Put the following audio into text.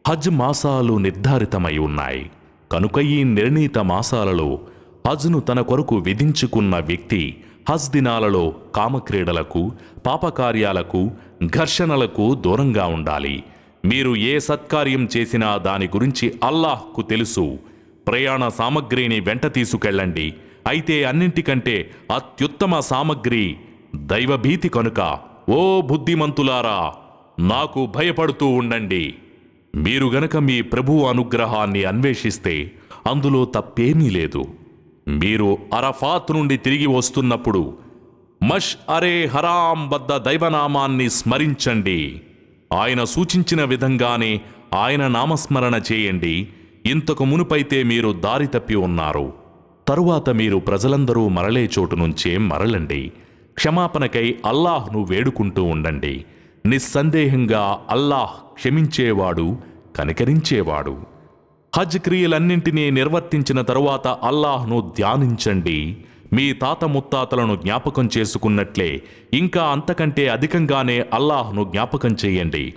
హజ్ మాసాలు నిర్ధారితమై ఉన్నాయి కనుక ఈ నిర్ణీత మాసాలలో హజ్ను తన కొరకు విధించుకున్న వ్యక్తి హజ్ దినాలలో కామక్రీడలకు పాపకార్యాలకు ఘర్షణలకు దూరంగా ఉండాలి. మీరు ఏ సత్కార్యం చేసినా దాని గురించి అల్లాహ్కు తెలుసు. ప్రయాణ సామగ్రిని వెంట తీసుకెళ్ళండి. అయితే అన్నింటికంటే అత్యుత్తమ సామగ్రి దైవభీతి కనుక ఓ బుద్ధిమంతులారా, నాకు భయపడుతూ ఉండండి. మీరు గనక మీ ప్రభువు అనుగ్రహాన్ని అన్వేషిస్తే అందులో తప్పేమీ లేదు. మీరు అరఫాత్ నుండి తిరిగి వస్తున్నప్పుడు మష్ అరే హరాం వద్ద దైవనామాన్ని స్మరించండి. ఆయన సూచించిన విధంగానే ఆయన నామస్మరణ చేయండి. ఇంతకు మునుపైతే మీరు దారి తప్పి ఉన్నారు. తరువాత మీరు ప్రజలందరూ మరలే చోటు నుంచే మరలండి. క్షమాపణకై అల్లాహ్ను వేడుకుంటూ ఉండండి. నిస్సందేహంగా అల్లాహ్ క్షమించేవాడు, కనికరించేవాడు. హజ్ క్రియలన్నింటినీ నిర్వర్తించిన తరువాత అల్లాహ్ను ధ్యానించండి. మీ తాత ముత్తాతలను జ్ఞాపకం చేసుకున్నట్లే ఇంకా అంతకంటే అధికంగానే అల్లాహ్ను జ్ఞాపకం చేయండి.